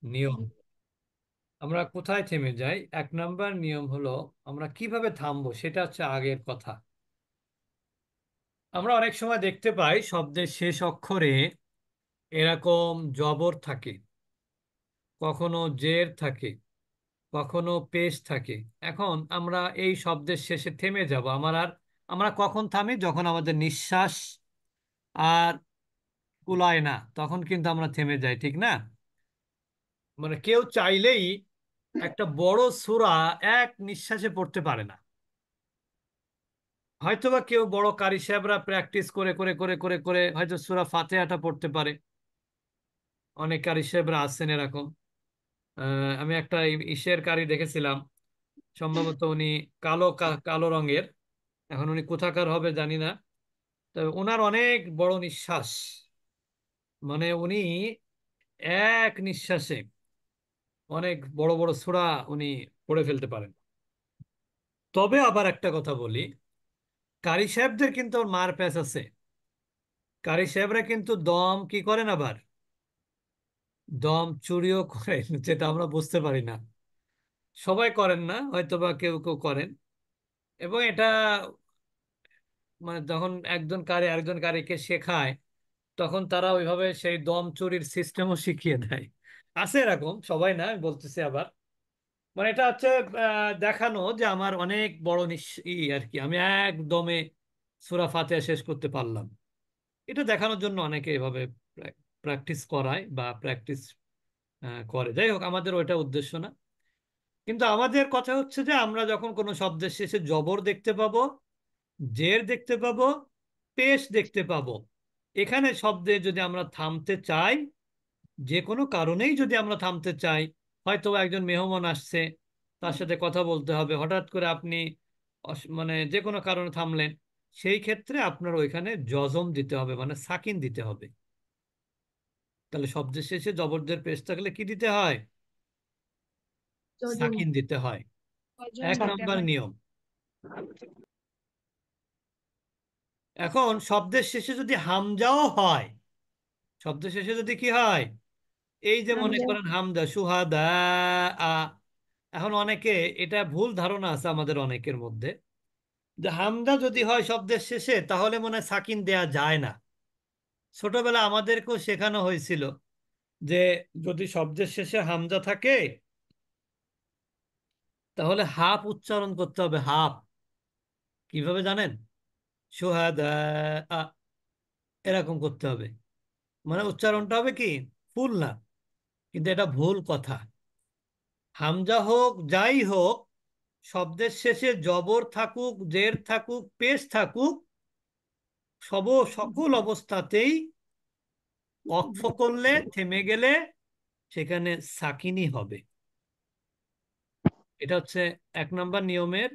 নিয়ম। আমরা কোথায় থেমে যাই? 1 নম্বর নিয়ম হলো আমরা কিভাবে থামবো, সেটা হচ্ছে আগের কথা। আমরা অনেক সময় দেখতে পাই শব্দের শেষ অক্ষরে এরকম জবর থাকে, কখনো জের থাকে, কখনো পেশ থাকে। এখন আমরা এই শব্দের শেষে থেমে যাব। আমরা কখন থামি? যখন আমাদের নিঃশ্বাস আর কুলায় না, তখন কিন্তু আমরা থেমে যাই, ঠিক না? মানে কেউ চাইলেই একটা বড় সূরা এক নিঃশ্বাসে পড়তে পারে না। হয়তোবা কেউ বড় কারি সাহেবরা প্র্যাকটিস করে করে করে করে করে হয়তো সূরা ফাতিহাটা পড়তে পারে। অনেক কারি সাহেবরা আছেন এরকম। আমি একটা ইসের কারি দেখেছিলাম, সম্ভবত উনি কালো রঙের। এখন উনি কোথাকার হবে জানি না। তবে ওনার অনেক বড় নিঃশ্বাস, মানে উনি এক নিঃশ্বাসে অনেক বড় বড় সূরা উনি পড়ে ফেলতে পারেন। তবে আবার একটা কথা বলি, কারি সাহেবদের কিন্তু ওর মার প্যাচ আছে। কারি সাহেবরা কিন্তু দম কি করেন, আবার দম চুরিও করেন, যেটা আমরা বুঝতে পারি না। সবাই করেন না, হয়তো বা কেউ কেউ করেন। এবং এটা মানে যখন একজন কারি আরেকজন কারিকে শেখায়, তখন তারা ওইভাবে সেই দম চুরির সিস্টেমও শিখিয়ে দেয়। আছে এরকম, সবাই না আমি বলতেছি আবার। মানে এটা হচ্ছে দেখানো যে আমার অনেক বড় আর কি, আমি একদমে সূরা ফাতিহা শেষ করতে পারলাম। এটা দেখানোর জন্য অনেকে এভাবে প্র্যাকটিস করায় বা প্র্যাকটিস করে। যাই হোক, আমাদের ওইটা উদ্দেশ্য না। কিন্তু আমাদের কথা হচ্ছে যে আমরা যখন কোনো শব্দের শেষে জবর দেখতে পাবো, জের দেখতে পাবো, পেশ দেখতে পাবো, এখানে শব্দে যদি আমরা থামতে চাই, যে কোনো কারণেই যদি আমরা থামতে চাই, হয়তো একজন মেহমান আসছে, তার সাথে কথা বলতে হবে, হঠাৎ করে আপনি মানে যে কোনো কারণে থামলেন, সেই ক্ষেত্রে আপনার ওইখানে জজম দিতে হবে, মানে সাকিন দিতে হবে। তাহলে শব্দের শেষে জবরদের পেশ থাকলে কি দিতে হয়? যোজন সাকিন দিতে হয়। যোজন এক দিতে নম্বর হয়। নিয়ম। এখন শব্দের শেষে যদি হামজাও হয়, শব্দের শেষে যদি কি হয়, এই যে মনে হামজা। করেন হামজা, সুহাদা আ, এখন অনেকে, এটা ভুল ধারণা আছে আমাদের অনেকের মধ্যে, যে হামজা যদি হয় শব্দের শেষে তাহলে মনে হয় সাকিন দেয়া যায় না। ছোটবেলা আমাদেরকেও শেখানো হয়েছিল যে যদি শব্দের শেষে হামজা থাকে তাহলে হাফ উচ্চারণ করতে হবে, হাফ। কিভাবে জানেন? সুহাদা আ, এরকম করতে হবে। মানে উচ্চারণটা হবে কি, ফুল না। কিন্তু এটা ভুল কথা। হামজা হোক যাই হোক, শব্দের শেষে জবর থাকুক, জের থাকুক, পেশ থাকুক, সব সকল অবস্থাতেই ওয়াকফ করলে, থেমে গেলে সেখানে সাকিনই হবে। এটা হচ্ছে 1 নম্বর নিয়মের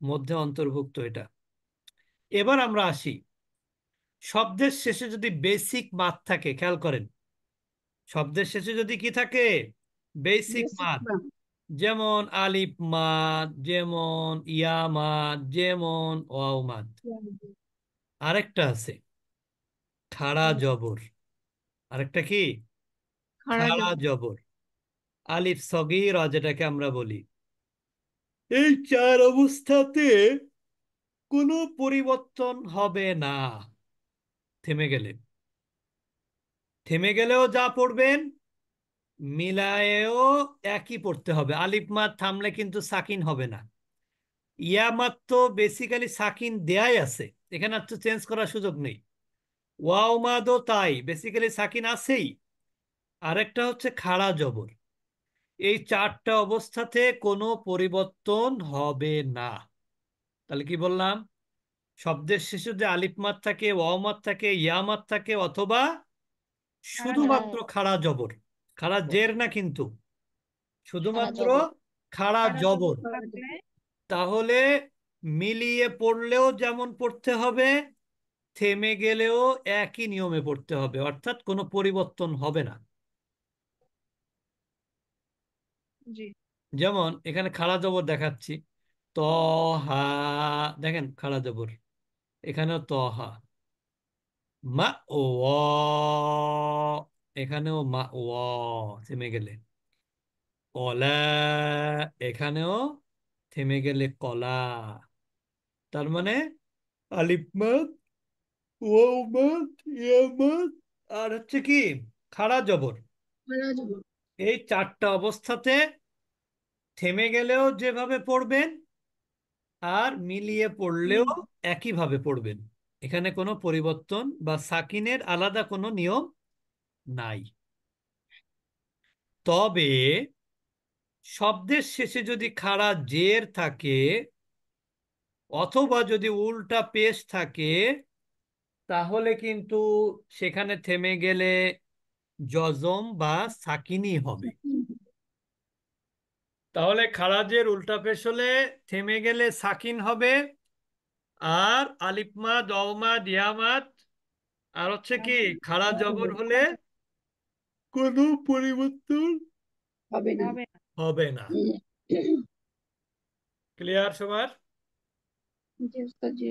মধ্যে অন্তর্ভুক্ত এটা। এবার আমরা আসি, শব্দের শেষে যদি বেসিক মাদ থাকে, খেয়াল করেন, শব্দের শেষে যদি কি থাকে, বেসিক বেসিক মাদ, বা যেমন আলিফ মাদ, যেমন ইয়া মাদ, যেমন ওয়াও মাদ। আরেকটা আছে খাড়া জবর। আরেকটা কি? খাড়া খাড়া যাব। জবর, আলিফ সগীরা যেটাকে আমরা বলি। এই চার অবস্থাতে কোনো পরিবর্তন হবে না। থেমে গেলে, থেমে গেলেও যা পড়বেন মিলায়েও একই পড়তে হবে। আলিফ মাদ থামলে কিন্তু সাকিন হবে না। ইয়া মাদ তো বেসিক্যালি সাকিন দেয়াই আছে, এখানে আর তো চেঞ্জ করার সুযোগ নেই। ওয়াও মাদও তাই, বেসিক্যালি সাকিন আছেই। আরেকটা হচ্ছে খাড়া জবর। এই চারটা অবস্থাতে কোনো পরিবর্তন হবে না। তাহলে কি বললাম? শব্দের শেষে যদি আলিফ মাদ থাকে, ওয়াও মাদ থাকে, ইয়া মাদ থাকে, অথবা খাড়া যাব। শুধুমাত্র খাড়া জবর, খাড়া জের না কিন্তু, খাড়া শুধুমাত্র জবর। খাড়া খাড়া জবর জবর, থাকলে তাহলে মিলিয়ে পড়লেও যেমন পড়তে হবে, থেমে গেলেও একই নিয়মে পড়তে হবে, অর্থাৎ কোনো পরিবর্তন হবে না। জি। যেমন এখানে খাড়া জবর দেখাচ্ছি, ত হা, দেখেন খাড়া জবর, এখানেও ত হা। মা ও অ, এখানেও মা থেমে গেলে কলা, এখানেও থেমে গেলে কলা। তার মানে আলিফ মাদ, ওয়াও মাদ, ইয়া মাদ, আর হচ্ছে কি খাড়া জবর। এই চারটা অবস্থাতে থেমে গেলেও যেভাবে পড়বেন আর মিলিয়ে পড়লেও একইভাবে পড়বেন। এখানে কোনো পরিবর্তন বা সাকিনের আলাদা কোনো নিয়ম নাই। তবে শব্দের শেষে যদি খাড়া জের থাকে অথবা যদি উল্টা পেশ থাকে, তাহলে কিন্তু সেখানে থেমে গেলে জজম বা সাকিনই হবে। তাহলে খাড়া জের উল্টা পেশ হলে থেমে গেলে সাকিন হবে। আর আলিফ মাদ, ওয়াও মাদ, ইয়া মাদ, আর হচ্ছে কি খাড়া জবর হলে কোনো পরিবর্তন হবে না। হবে না। ক্লিয়ার সবার? জি উস্তাদ, জি।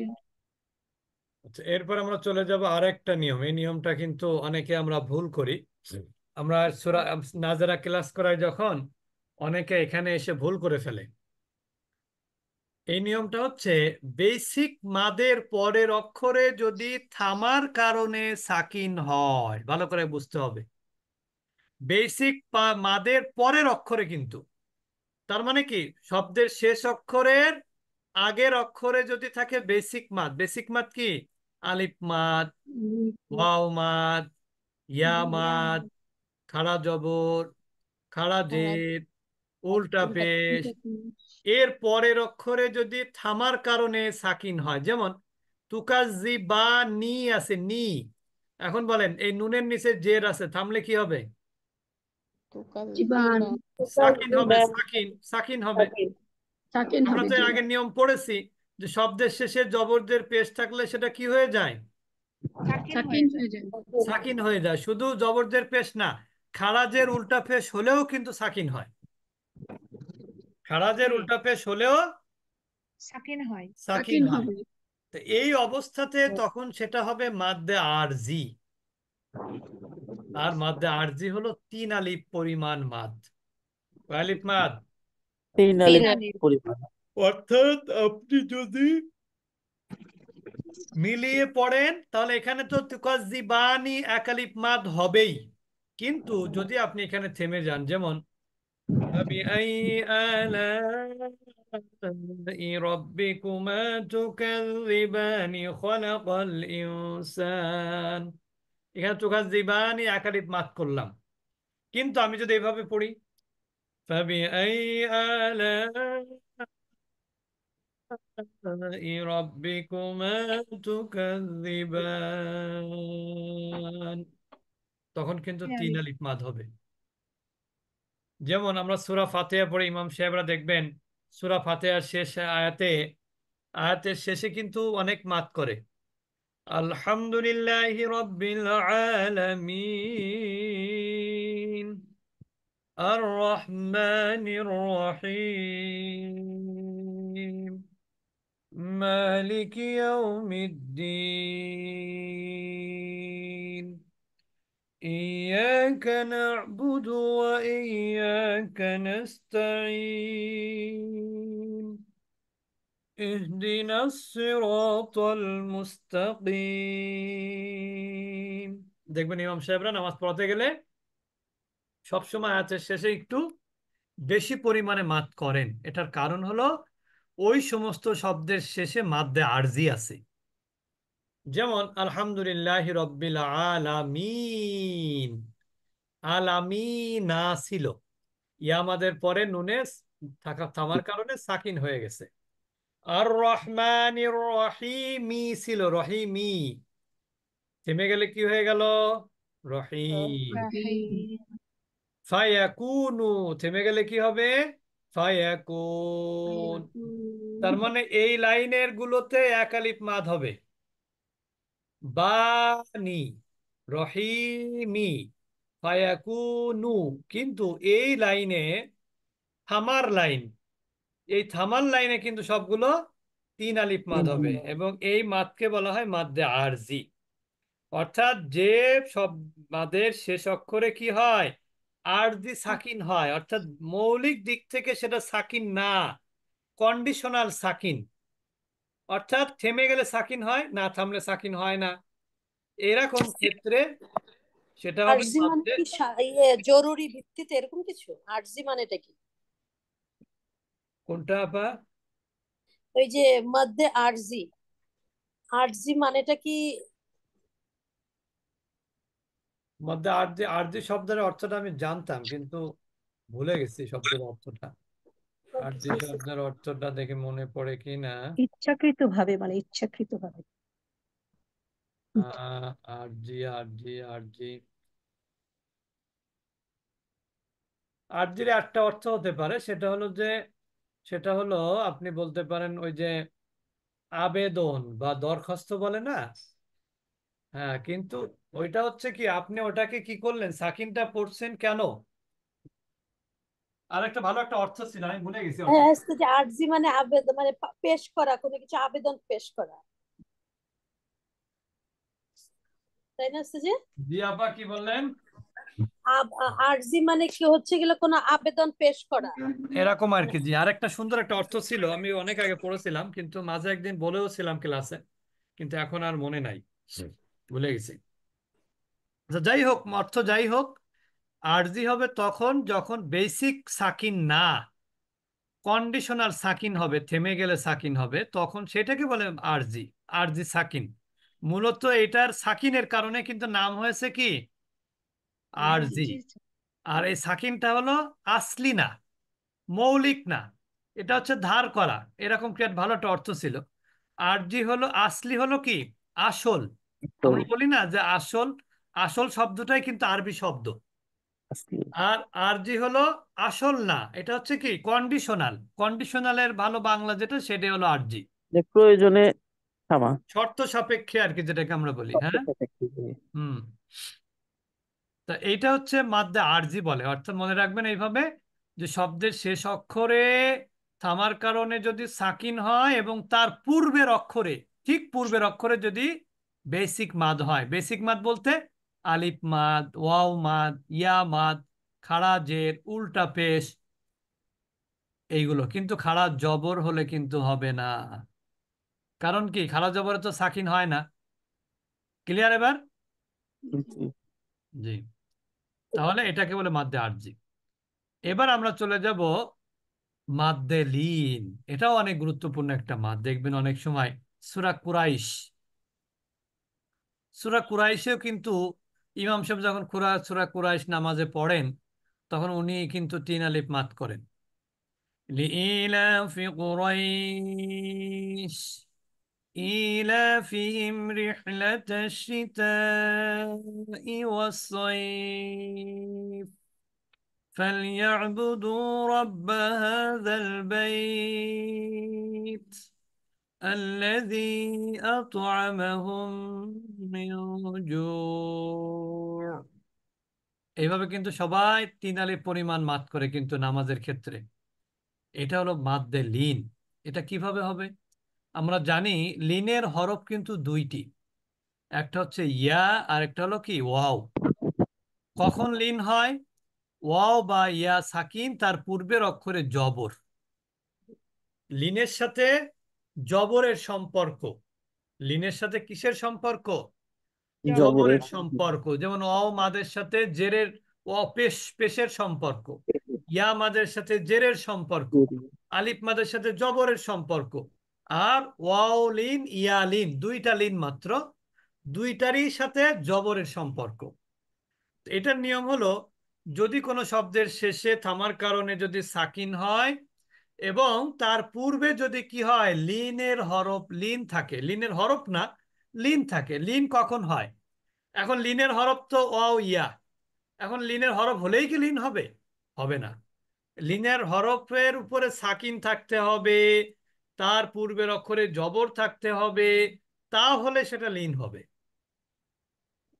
আচ্ছা, এরপর আমরা চলে যাব আরেকটা নিয়ম। এই নিয়মটা কিন্তু অনেকে আমরা ভুল করি। আমরা সূরা নাজরা ক্লাস করাই যখন, অনেকে এখানে এসে ভুল করে ফেলে। এই নিয়মটা হচ্ছে বেসিক মাদের পরের অক্ষরে যদি থামার কারণে সাকিন হয়, ভালো করে বুঝতে হবে। বেসিক মাদের পরের অক্ষরে কিন্তু, তার মানে কি শব্দের শেষ অক্ষরের আগের অক্ষরে যদি থাকে বেসিক মাদ। বেসিক মাদ কি? আলিফ মাদ, ওয়াও মাদ, ইয়া মাদ, খাড়া জবর, খাড়া জের, উল্টা পেশ। এর পরের অক্ষরে যদি থামার কারণে সাকিন হয়, যেমন তুকাজি বা নি আছে, নি। এখন বলেন এই নুনের নিচে জের আছে, থামলে কি হবে? জীবান। সাকিন হবে, সাকিন সাকিন হবে। সাকিন আমরা হবে, তো জি। এর আগের নিয়ম পড়েছি যে শব্দের শেষে জবরদের পেশ থাকলে সেটা কি হয়ে যায়? সাকিন হয়ে যায়। সাকিন হয়ে যায়। শুধু জবরদের পেশ না, খারাজের উল্টা পেশ হলেও কিন্তু সাকিন হয়। খারাজের উল্টা পেশ হলেও সাকিন সাকিন হয়। হবে। তো এই অবস্থাতে তখন সেটা হবে মাদ্দে আরজি। আর মাদ্দে আরজি হলো 3 আলিফ পরিমাণ মাদ। কয় আলিফ মাদ? তিন তিন আলিফ আলিফ। পরিমাণ। অর্থাৎ আপনি যদি মিলিয়ে পড়েন তাহলে এখানে তো তুকাজ্জিবানি 1 আলিফ মাদ হবেই। কিন্তু যদি আপনি এখানে থেমে যান, যেমন فبأي آلاء ربكما تكذبان خلق الإنسان, এখানে তুকাজ্জিবানি 1 আলিফ মাদ করলাম। কিন্তু আমি যদি এভাবে পড়ি فبأي آلاء ربكما تكذبان, তখন কিন্তু 3 আলিফ মাদ হবে। যেমন আমরা সূরা ফাতিহা পড়ে ইমাম সাহেবরা দেখবেন সূরা ফাতিহার শেষ আয়াতের শেষে কিন্তু অনেক মাদ করে। আলহামদুলিল্লাহি রাব্বিল আলামিন আর রহমানির রহিম মালিকি ইয়াউমিদ্দিন إياك نعبد وإياك نستعين اهدنا الصراط المستقيم। দেখবেন ইমাম সাহেবরা নামাজ পড়াতে গেলে সবসময় আয়াতের শেষে একটু বেশি পরিমাণে মাদ করেন। এটার কারণ হলো ওই সমস্ত শব্দের শেষে মাদ্দে আরজি আছে। যেমন আলহামদুলিল্লাহ রব্বিল আলামিন, আলামিনা ছিল, ইয়া আমাদের পরে নুনে থামার কারণে সাকিন হয়ে গেছে। আর রহমানির রহিমি ছিল, রহিমি, থেমে গেলে কি হয়ে গেল? রহিম। ফায়াকুনু, থেমে গেলে কি হবে? ফায়াকুন। তার মানে এই লাইনের গুলোতে 1 আলিফ মাদ হবে। বানি, রহিমি, ফায়াকুনু। কিন্তু এই লাইনে থামার লাইন, এই থামার লাইনে কিন্তু সবগুলো 3 আলিফ মাদ হবে এবং এই মাদকে বলা হয় মাদ্দে আরজি। অর্থাৎ যে সব মাদের শেষ অক্ষরে কি হয়, আরজি সাকিন হয়, অর্থাৎ মৌলিক দিক থেকে সেটা সাকিন না, কন্ডিশনাল সাকিন। অর্থাৎ থেমে গেলে সাকিন হয়, না থামলে সাকিন হয় না, এরকম ক্ষেত্রে সেটা হবে আরজি মানে মাদ্দে। কি জরুরি ভিত্তিতে এরকম কিছু? আরজি মানেটা কি? কোনটা আপা? ওই যে মধ্যে আরজি, আরজি মানেটা কি? মধ্যে আরজি, আরজি শব্দের অর্থটা আমি জানতাম কিন্তু ভুলে গেছি শব্দের অর্থটা। আরজি শব্দের অর্থটা দেখে মনে পড়ে কি না। ইচ্ছাকৃত ভাবে, মানে ইচ্ছাকৃত ভাবে। আরজি, আরজি, আরজি, আরজির একটা অর্থ হতে পারে, সেটা হলো যে, সেটা হলো আপনি বলতে পারেন ওই যে আবেদন বা দরখাস্ত বলে না। হ্যাঁ, কিন্তু ওইটা হচ্ছে কি, আপনি ওটাকে কি করলেন, সাকিনটা পড়ছেন কেন। আর একটা ভালো একটা অর্থ ছিল, আমি ভুলে গেছি অর্থ। হ্যাঁ, যে আরজি মানে আবেদন, মানে পেশ করা, কোনো কিছু আবেদন পেশ করা, তাই না? যে জি আপা, কি বললেন? আরজি মানে কি হচ্ছে গেলে কোনো আবেদন পেশ করা। এরকম আর মানে কি। জি, আর একটা সুন্দর একটা অর্থ ছিল, আমি অনেক আগে পড়েছিলাম কিন্তু মাঝে একদিন বলেও ছিলাম ক্লাসে, কিন্তু এখন আর মনে নাই, ভুলে গেছি। আচ্ছা, যাই হোক, অর্থ যাই হোক, আরজি হবে তখন যখন বেসিক সাকিন না, কন্ডিশনাল সাকিন হবে, থেমে গেলে সাকিন হবে, তখন সেটাকে বলে আরজি। আরজি সাকিন মূলত এটার সাকিনের কারণে কিন্তু নাম হয়েছে কি, আরজি। আর এই সাকিনটা হলো আসলি না, মৌলিক না, এটা হচ্ছে ধার করা, এরকম কি ভালো একটা অর্থ ছিল। আরজি হলো আসলি, হলো কি আসল। আমরা বলি না যে আসল, আসল শব্দটাই কিন্তু আরবি শব্দ। আর আরজি হলো আসল না, এটা হচ্ছে কি কন্ডিশনাল, কন্ডিশনালের ভালো বাংলা যেটা সেটাই হলো আরজি। যে প্রয়োজনে থামা। শর্ত সাপেক্ষে আর কি, যেটাকে আমরা বলি, হ্যাঁ। হুম। তা এইটা হচ্ছে মাদ্দে আরজি বলে, অর্থাৎ মনে রাখবেন এইভাবে, যে শব্দের শেষ অক্ষরে থামার কারণে যদি সাকিন হয় এবং তার পূর্বের অক্ষরে, ঠিক পূর্বের অক্ষরে যদি বেসিক মাদ হয়। বেসিক মাদ বলতে আলিফ মাদ, ওয়াও মাদ, ইয়া মাদ, খাড়া জের, উল্টা পেশ, এইগুলো। কিন্তু খাড়া জবর হলে কিন্তু হবে না। কারণ কি, খাড়া জবরে তো সাকিন হয় না। ক্লিয়ার এবার? জি। তাহলে এটাকে বলে মাদ্দে আরজি। এবার আমরা চলে যাব মাদ্দে লিন। এটাও অনেক গুরুত্বপূর্ণ একটা মাদ, দেখবেন অনেক সময় সূরা কুরাইশ, সূরা কুরাইশেও কিন্তু ইমাম সাহেব যখন সূরা কুরাইশ নামাজে পড়েন, তখন উনি কিন্তু তিন আলিফ মাদ করেন। লিইলাফি কুরাইশ إيلافهم رحلة الشتاء والصيف فليعبدوا رب هذا البيت الذي أطعمهم من جوع। এইভাবে কিন্তু সবাই তিন আলিফ পরিমাণ মাদ করে কিন্তু নামাজের ক্ষেত্রে। এটা হলো মাদ্দে লিন। এটা কিভাবে হবে? আমরা জানি লিনের হরফ কিন্তু দুইটি, একটা হচ্ছে ইয়া আর একটা হলো কি ওয়াও। কখন লিন হয়? ওয়াও বা ইয়া সাকিন, তার পূর্বের অক্ষরে জবর। লিনের সাথে জবরের সম্পর্ক, লিনের সাথে কিসের সম্পর্ক? জবরের। জবরের সম্পর্ক। যেমন অ মাদের সাথে জেরের, অ পেশ, পেশের সম্পর্ক। ইয়া মাদের সাথে জেরের সম্পর্ক। আলিফ মাদের সাথে জবরের সম্পর্ক। আর ওয়াও লিন, ইয়া লিন, দুইটা লিন মাত্র, দুইটারই সাথে জবরের সম্পর্ক। এটার নিয়ম হলো, যদি কোনো শব্দের শেষে থামার কারণে যদি সাকিন হয় এবং তার পূর্বে যদি কি হয়, লিনের হরফ, লিন থাকে, লিনের হরফ না, লিন থাকে। লিন কখন হয়? এখন লিনের হরফ তো ওয়াও ইয়া, এখন লিনের হরফ হলেই কি লিন হবে? হবে না। লিনের হরফের উপরে সাকিন থাকতে হবে, তার পূর্বের অক্ষরে জবর থাকতে হবে, তাহলে সেটা লিন হবে।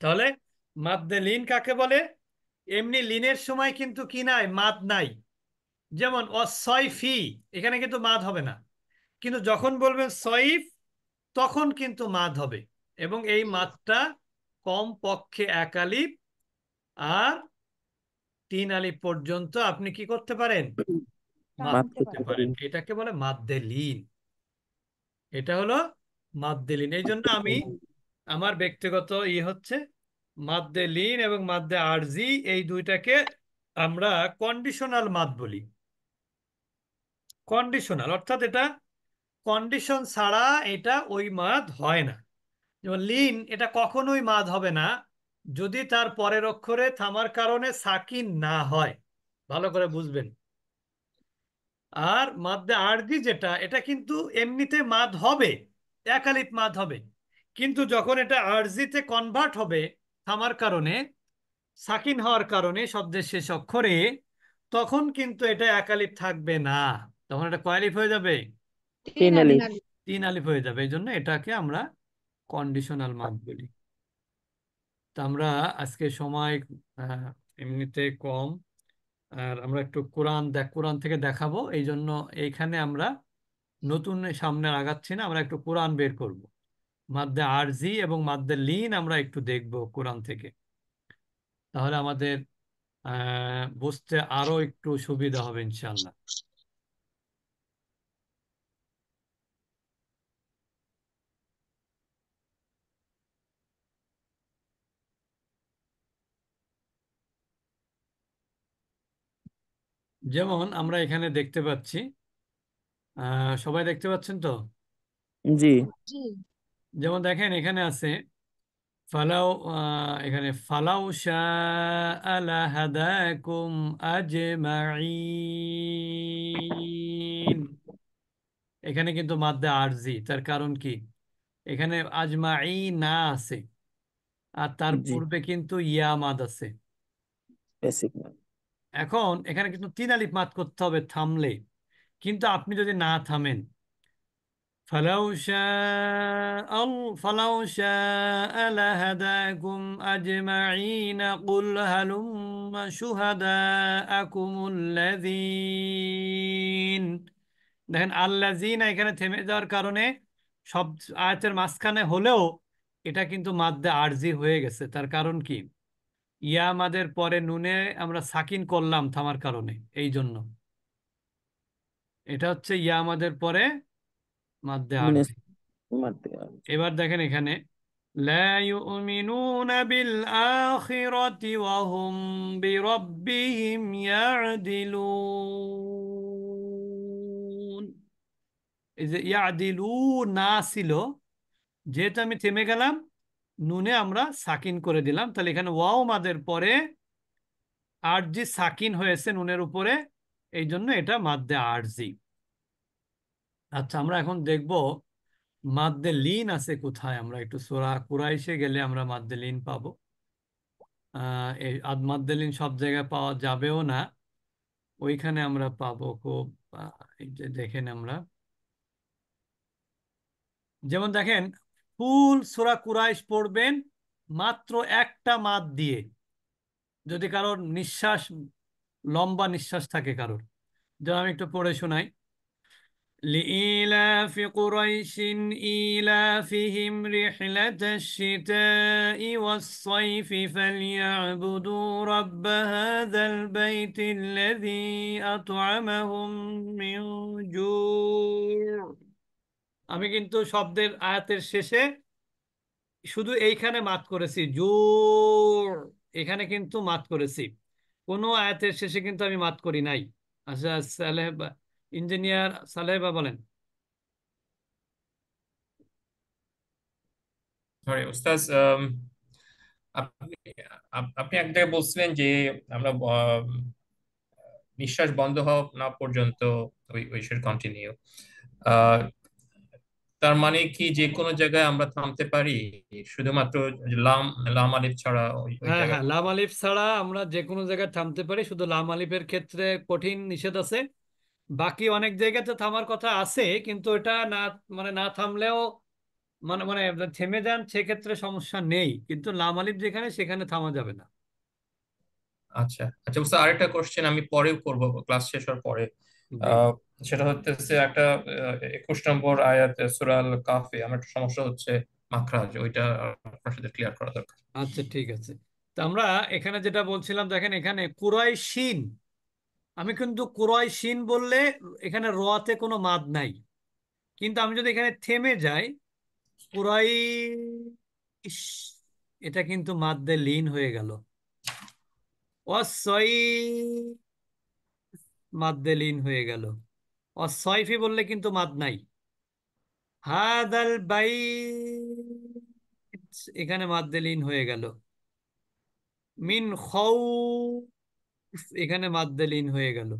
তাহলে মাদ্দে লিন কাকে বলে? এমনি লিনের সময় কিন্তু কি নাই, মাদ নাই। যেমন অসয়ফি, এখানে কিন্তু মাদ হবে না, কিন্তু যখন বলবেন সয়ফ তখন কিন্তু মাদ হবে। এবং এই মাদটা কম পক্ষে 1 আলিফ আর 3 আলিফ পর্যন্ত আপনি কি করতে পারেন? মাদ মাদ টানতে করতে করতে পারে। পারেন। পারি। এটাকে বলে মাদ্দে লিন। এটা হলো মাদ্দে লিন। এই জন্য আমি আমার ব্যক্তিগত হচ্ছে মাদ্দে লিন এবং মাদ্দে আরজি, এই দুইটাকে আমরা কন্ডিশনাল মাদ বলি। কন্ডিশনাল অর্থাৎ এটা কন্ডিশন ছাড়া এটা ওই মাদ হয় না। যেমন লিন, এটা কখনোই মাদ হবে না যদি তার পরের অক্ষরে থামার কারণে সাকিন না হয়। ভালো করে বুঝবেন। আর মাদ্দে আরজি যেটা, এটা কিন্তু এমনিতে মাদ হবে, 1 আলিফ মাদ হবে, কিন্তু যখন এটা আরজিতে কনভার্ট হবে থামার কারণে, সাকিন হওয়ার কারণে শব্দের শেষ অক্ষরে, তখন কিন্তু এটা 1 আলিফ থাকবে না। তখন এটা কয় আলিফ হয়ে যাবে? 3 3 আলিফ। আলিফ। 3 আলিফ হয়ে যাবে। এই জন্য এটাকে আমরা কন্ডিশনাল মাদ বলি। তা আমরা আজকে সময় আহ, এমনিতে কম, আর আমরা একটু কোরআন থেকে দেখাবো, এই জন্য এইখানে আমরা নতুন সামনে আগাচ্ছি না, আমরা একটু কোরআন বের করব। মাদ্দে আরজি এবং মাদ্দে লিন আমরা একটু দেখব কোরআন থেকে, তাহলে আমাদের বুঝতে আরো একটু সুবিধা হবে ইনশাল্লাহ। যেমন আমরা এখানে দেখতে পাচ্ছি, সবাই দেখতে পাচ্ছেন তো? জি। জি। যেমন দেখেন এখানে আছে ফালাউ, এখানে ফালাউ শাআ লাহাদাকুম আজমাইন। এখানে কিন্তু মাদ্দে আরজি, তার কারণ কি? এখানে আজমাইন না আছে, আর তার জি। পূর্বে কিন্তু ইয়া মাদ আছে। বেসিক। এখন এখানে কিন্তু 3 আলিফ মাদ করতে হবে থামলে, কিন্তু আপনি যদি না থামেন, فلو شاء فلو شاء لهداكم أجمعين قل هلم شهداءكم الذين। দেখেন আল্লাযীনা এখানে থেমে যাওয়ার কারণে সব আয়াতের মাঝখানে হলেও এটা কিন্তু মাদ্দে আরজি হয়ে গেছে। তার কারণ কি? ইয়া মাদের পরে নুনে আমরা সাকিন করলাম থামার কারণে, এই জন্য এটা হচ্ছে ইয়া মাদের পরে মাদ্দে নুনে আরজি। মারতে। এবার দেখেন এখানে লা ইউমিনুনা বিল আখিরাতি ওয়া হুম বিরাব্বিহিম ইয়াদিলুন। এই যে ইয়াদিলুন না ছিল, যেহেতু আমি থেমে গেলাম, নুনে আমরা সাকিন করে দিলাম, তাহলে এখানে ওয়াও মাদের পরে আরজি সাকিন হয়েছে নুনের উপরে, এই জন্য এটা মাদ্দে আরজি। আচ্ছা, আমরা এখন দেখব মাদ্দে লিন আছে কোথায়। আমরা একটু সূরা কুরাইশে গেলে আমরা মাদ্দে লিন পাবো। এই মাদ্দে লিন সব জায়গায় পাওয়া যাবেও না, ওইখানে আমরা পাবো খুব। এই যে দেখেন আমরা, যেমন দেখেন ফুল সূরা কুরাইশ পড়বেন মাত্র একটা মাদ দিয়ে, যদি কারোর নিঃশ্বাস লম্বা নিঃশ্বাস থাকে কারোর। যেমন আমি একটু পড়ে শোনাই। لإيلاف قريش إيلافهم رحلة الشتاء والصيف فليعبدوا رب هذا البيت الذي أطعمهم من جوع। আমি কিন্তু শব্দের আয়াতের শেষে শুধু এইখানে মাত করেছি জোর, এখানে কিন্তু মাত করেছি, কোনো আয়াতের শেষে কিন্তু আমি মাত করি নাই। আচ্ছা সালেহ ইঞ্জিনিয়ার সালেহ বা বলেন। সরি ওস্তাজ, আপনি আপনি এক জায়গায় বলছিলেন যে আমরা নিঃশ্বাস বন্ধ হওয়া না পর্যন্ত ওই শুড কন্টিনিউ। তার মানে কি যে কোনো জায়গায় আমরা থামতে পারি, শুধুমাত্র লাম লাম আলিফ ছাড়া ওই ওই হ্যাঁ জায়গা? হ্যাঁ, লাম আলিফ ছাড়া আমরা যে কোনো জায়গায় থামতে পারি, শুধু লাম আলিফের ক্ষেত্রে কঠিন নিষেধ আছে। বাকি অনেক জায়গাতে থামার কথা আছে, কিন্তু এটা না, মানে না থামলেও মানে মানে থেমে যান সেক্ষেত্রে সমস্যা নেই, কিন্তু লাম আলিফ যেখানে সেখানে থামা যাবে না। আচ্ছা আচ্ছা ওস্তাদ, আরেকটা কোশ্চেন আমি পরেও করব ক্লাস শেষ হওয়ার পরে। জি। আহ, সেটা হচ্ছে একটা 21 নম্বর আয়াত সূরা আল কাফে আমার একটা সমস্যা হচ্ছে। মাখরাজ, ওইটা আপনার সাথে ক্লিয়ার করা দরকার। আচ্ছা, ঠিক আছে। তা আমরা এখানে যেটা বলছিলাম, দেখেন এখানে কুরাইশিন, আমি কিন্তু কুরাইশিন বললে এখানে রতে কোনো মাদ নাই, কিন্তু আমি যদি এখানে থেমে যাই কুরাইশ, এটা কিন্তু মাদ্দে লিন হয়ে গেল। অসই, মাদ্দে লিন হয়ে গেল। অসয়ফি বললে কিন্তু মাদ নাই। হাদাল বাইত, এখানে মাদ্দে লিন হয়ে গেল। মিন খাউফ, এখানে মাদ্দে লিন হয়ে গেল।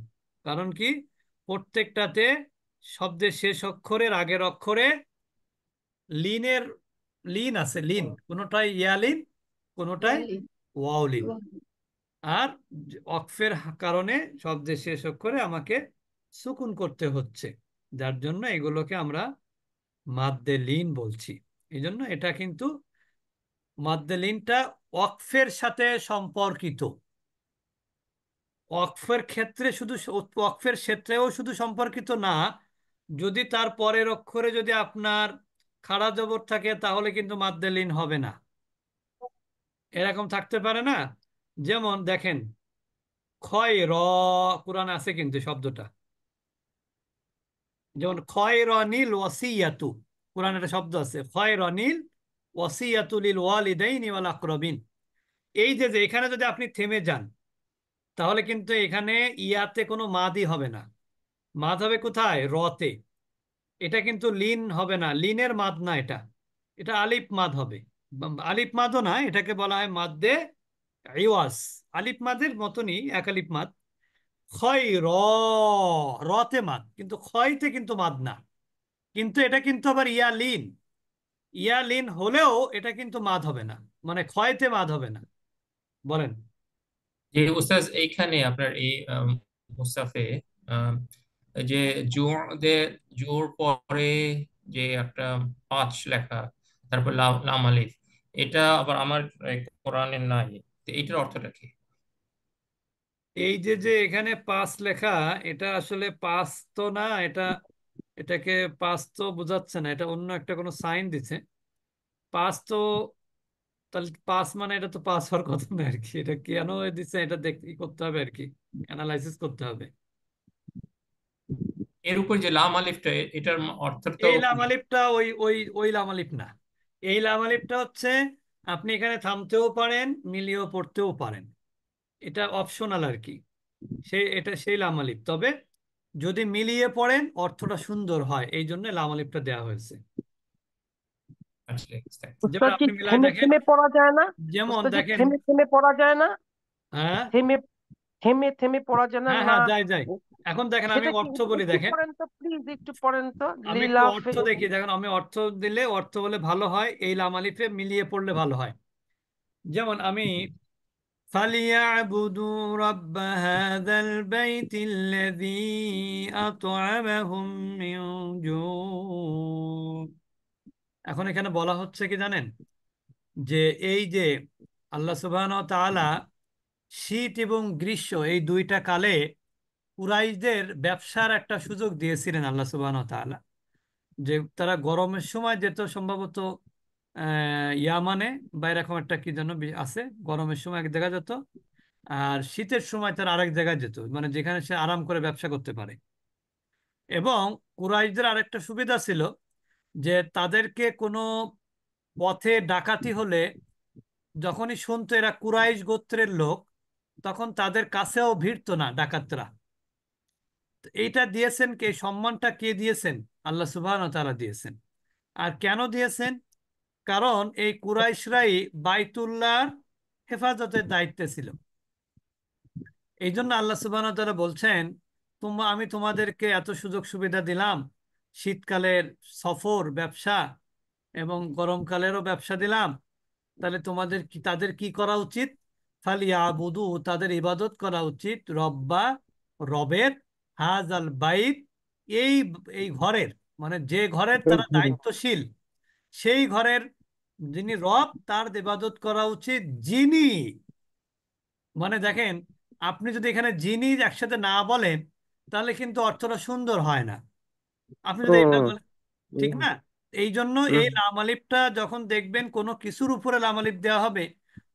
কারণ কি, প্রত্যেকটাতে শব্দের শেষ অক্ষরের আগের অক্ষরে লিনের, লিন আছে, লিন, কোনোটাই ইয়ালিন, কোনোটাই ওয়ালি ওয়াওলিন। ওয়ালি। আর অক্ফের কারণে শব্দের শেষ অক্ষরে আমাকে সুকুন করতে হচ্ছে, যার জন্য এগুলোকে আমরা মাদ্দে লিন বলছি। এই জন্য এটা কিন্তু মাদ্দে লিনটা ওয়াকফের সাথে সম্পর্কিত। ওয়াকফের ক্ষেত্রে শুধু, ওয়াকফের ক্ষেত্রেও শুধু সম্পর্কিত না, যদি তার পরের অক্ষরে যদি আপনার খাড়া জবর থাকে তাহলে কিন্তু মাদ্দে লিন হবে না। এরকম থাকতে পারে না? যেমন দেখেন ক্ষয় র, কোরআন আছে কিন্তু শব্দটা, যেমন ক্ষয় রনিল ওয়াসিয়াতু, কোরআন একটা শব্দ আছে ক্ষয় রনিল ওয়াসিয়াতু লিল ওয়ালিদাইনি ওয়াল আকরাবিন। এই যে যে এখানে যদি আপনি থেমে যান তাহলে কিন্তু এখানে ইয়াতে কোনো মাদই হবে না, মাদ হবে কোথায়? রতে। এটা কিন্তু লিন হবে না, লিনের মাদ না এটা, এটা আলিফ মাদ হবে। আলিফ মাদও না, এটাকে বলা হয় মাদ্দে ইওয়াজ। আলিফ মাদের মতনই এক আলিফ মাদ। ক্ষয় র, রতে মাদ, কিন্তু ক্ষয়তে কিন্তু মাদ না। কিন্তু এটা কিন্তু আবার ইয়ালিন, ইয়ালিন হলেও এটা কিন্তু মাদ হবে না, মানে ক্ষয়তে মাদ হবে না। বলেন। যে উস্তাজ এইখানে আপনার এই মুস্তাফে আম, এই যে জোর দে, জোর পরে যে একটা পাঁচ লেখা, তারপর লাম লাম আলিফ, এটা আবার আমার এই কোরআনে নাই। তো এটার অর্থটা কি? এই যে যে এখানে পাঁচ লেখা, এটা আসলে পাঁচ তো না, এটা, এটাকে পাঁচ তো বোঝাচ্ছে না, এটা অন্য একটা কোনো সাইন দিছে। পাঁচ তো, তাহলে পাঁচ মানে এটা তো পাঁচ হওয়ার কথা না আর কি, এটা কেন দিচ্ছে এটা দেখতে করতে হবে আর কি, অ্যানালাইসিস করতে হবে। এর উপর যে লাম আলিফটা, এটার অর্থটাও এই লাম কি? আলিফটা ওই ওই ওই লাম আলিফ না। এই লাম আলিফটা হচ্ছে আপনি এখানে থামতেও পারেন, মিলিয়েও পড়তেও পারেন, এটা অপশনাল আর কি। সেই, এটা সেই লাম আলিফ, তবে যদি মিলিয়ে পড়েন অর্থটা সুন্দর হয়, এই জন্য লাম আলিফটা দেওয়া হয়েছে। আসলে যেমন উস্তাদ কি আপনি মিলাই থেমে দেখেন, থেমে পড়া যায় না? যেমন উস্তাদ কি দেখেন, থেমে থেমে পড়া যায় না? হ্যাঁ থেমে থেমে থেমে পড়া যায় না হ্যাঁ না? হ্যাঁ, যাই যাই। এখন দেখেন আমি সেটা কি অর্থ বলি, একটু দেখেন পড়েন তো প্লিজ, একটু পড়েন তো। আমি একটু লিলাফে। অর্থ দেখি, দেখেন আমি অর্থ দিলে, অর্থ বলে ভালো হয়, এই লাম আলিফে মিলিয়ে পড়লে ভালো হয়। যেমন আমি فليعبدوا رب هذا البيت الذي أطعمهم من جوع। এখন এখানে বলা হচ্ছে কি জানেন, যে এই যে আল্লাহ সুবহানাহু ওয়া তাআলা শীত এবং গ্রীষ্ম এই দুইটা কালে কুরাইশদের ব্যবসার একটা সুযোগ দিয়েছিলেন আল্লাহ সুবহানাহু ওয়া তাআলা, যে তারা গরমের সময় যেত সম্ভবত ইয়ামানে বা এরকম একটা কি যেন আছে, গরমের সময় এক জায়গায় যেত, আর শীতের সময় তারা আরেক জায়গায় যেত, মানে যেখানে সে আরাম করে ব্যবসা করতে পারে। এবং কুরাইশদের আরেকটা সুবিধা ছিল যে তাদেরকে কোনো পথে ডাকাতি হলে যখনই শুনতো এরা কুরাইশ গোত্রের লোক, তখন তাদের কাছেও ভিড়তো না ডাকাতরা। তো এইটা দিয়েছেন কে, সম্মানটা কে দিয়েছেন? আল্লাহ সুবহানাহু ওয়া তাআলা দিয়েছেন। আর কেন দিয়েছেন? কারণ এই কুরাইশরাই বাইতুল্লাহর হেফাজতের দায়িত্বে ছিল। এই জন্য আল্লাহ সুবহানাহু ওয়া তাআলা বলছেন, আমি তোমাদেরকে এত সুযোগ সুবিধা দিলাম, শীতকালের সফর ব্যবসা এবং গরমকালেরও ব্যবসা দিলাম, তাহলে তোমাদের কি, তাদের কি করা উচিত? ফালিয়াবুদু, তাদের ইবাদত করা উচিত, রব্বা, রবের, হাজাল বাইত, এই এই ঘরের, মানে যে ঘরের তারা দায়িত্বশীল, সেই ঘরের যিনি রব তার ইবাদত করা উচিত, যিনি, মানে দেখেন, আপনি যদি এখানে যিনি একসাথে না বলেন তাহলে কিন্তু অর্থটা সুন্দর হয় না। আপনি যদি এটা হুম বলেন, ঠিক না? এই জন্য হুম। এই লাম আলিফটা যখন দেখবেন কোনো কিছুর উপরে লাম আলিফ দেওয়া হবে,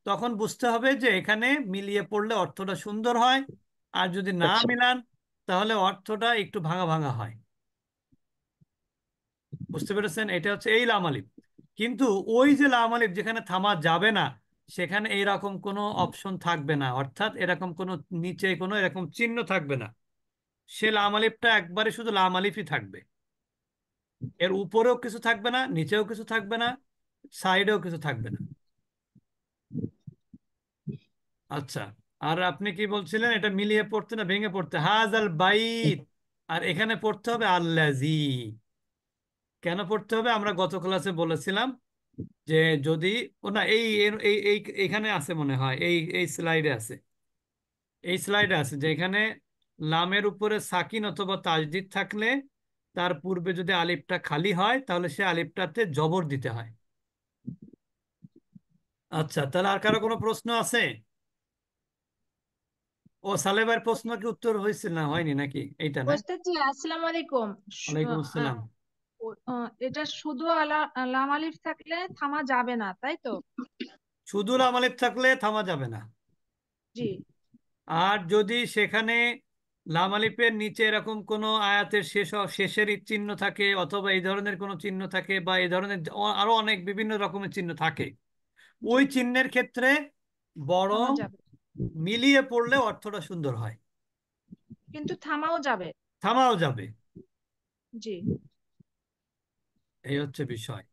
তখন বুঝতে হবে যে এখানে মিলিয়ে পড়লে অর্থটা সুন্দর হয়, আর যদি না আচ্ছা, মিলান তাহলে অর্থটা একটু ভাঙা ভাঙা হয়। বুঝতে পেরেছেন? এটা হচ্ছে এই লাম আলিফ। কিন্তু ওই যে লাম আলিফ যেখানে থামা যাবে না, সেখানে এইরকম কোনো অপশন থাকবে না, অর্থাৎ এরকম কোনো নিচে কোনো এরকম চিহ্ন থাকবে না। সে লাম আলিফটা একবারে শুধু লাম আলিফই থাকবে, এর উপরেও কিছু থাকবে না, নিচেও কিছু থাকবে না, সাইডেও কিছু থাকবে না। আচ্ছা, আর আপনি কি বলছিলেন এটা মিলিয়ে পড়তে না ভেঙে পড়তে? হাজাল বাইত, আর এখানে পড়তে হবে আল্লাজি। কেন পড়তে হবে আমরা গত ক্লাসে বলেছিলাম যে যদি ও না এই এই এই এখানে আছে মনে হয়, এই এই স্লাইডে আছে, এই স্লাইডে আছে যে এখানে লামের উপরে সাকিন অথবা তাজদিদ থাকলে তার পূর্বে যদি আলিফটা খালি হয় তাহলে সে আলিফটাতে জবর দিতে হয়। আচ্ছা, তাহলে আর কারো কোনো প্রশ্ন আছে? ও সালেবার প্রশ্ন কি উত্তর হয়েছিল না হয়নি নাকি এইটা না? ওস্তাদজি আসসালামু আলাইকুম। ওয়ালাইকুম আসসালাম। এটা শুধু লাম আলিফ থাকলে থামা যাবে না, তাই তো? শুধু লাম আলিফ থাকলে থামা যাবে না। জি। আর যদি সেখানে লাম আলিফের নিচে এরকম কোনো আয়াতের শেষের চিহ্ন থাকে, অথবা এই ধরনের কোনো চিহ্ন থাকে, বা এই ধরনের আরো অনেক বিভিন্ন রকমের চিহ্ন থাকে, জি, ওই চিহ্নের ক্ষেত্রে থামা বরং যাবে, মিলিয়ে পড়লে অর্থটা সুন্দর হয়, কিন্তু থামাও যাবে। থামাও যাবে। জি। এই হচ্ছে বিষয়।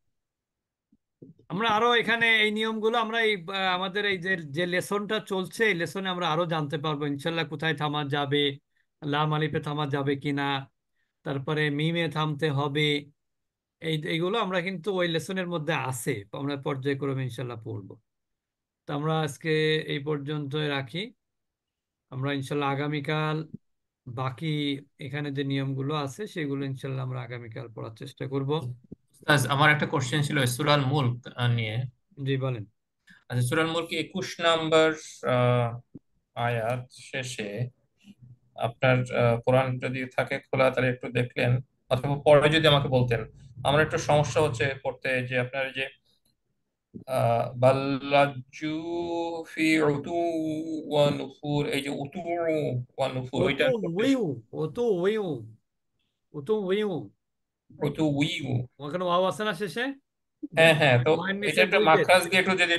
আমরা আরো এখানে এই নিয়মগুলো আমরা এই আমাদের এই যে যে লেসনটা চলছে এই লেসনে আমরা আরো জানতে পারবো ইনশাল্লাহ, কোথায় থামা যাবে, লাম আলিফে থামা যাবে কিনা, তারপরে মিমে থামতে হবে। এইগুলো আমরা কিন্তু ওই লেসনের মধ্যে আছে, আমরা পর্যায়ক্রমে ইনশাল্লাহ পড়বো। তো আমরা আজকে এই পর্যন্ত রাখি। আমরা ইনশাল্লাহ আগামীকাল বাকি এখানে যে নিয়মগুলো আছে সেগুলো ইনশাল্লাহ আমরা আগামীকাল পড়ার চেষ্টা করব। উস্তাদ, আমার একটা কোশ্চেন ছিল সূরাল মুলক নিয়ে। জি বলেন। আচ্ছা, সূরাল মুলক 21 নম্বর আহ, আয়াত শেষে আপনার কোরআন যদি থাকে খোলা তাহলে একটু দেখলেন, অথবা পরে যদি আমাকে বলতেন। আমার একটু সমস্যা হচ্ছে পড়তে, যে আপনার এই যে বাল্লাজু ফি উতু ওয়া নুফুর, এই যে উতু ওয়া নুফুর, ও ওইটা তো আমি পড়তে ওইও, ও তো ওইও, ও তো ওইও, উতু উইউ। ওখানে ওয়াও আছে না শেষে? হ্যাঁ হ্যাঁ, তো ওয়াইন এটা নিচে একটা দুই পেজ। মাখরাজ দিয়ে একটু যদি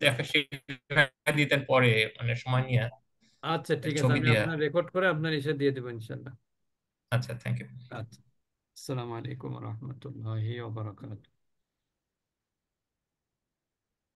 দেখা শিখে দিতেন পরে, মানে সময় নিয়ে, আচ্ছা ঠিক আছে, ছবি আমি দিয়ে। আপনার রেকর্ড করে আপনার এসে দিয়ে দেবো ইনশাল্লাহ। আচ্ছা, থ্যাংক ইউ। আচ্ছা, আসসালামু আলাইকুম রহমতুল্লাহি ওয়া বারাকাতুহু।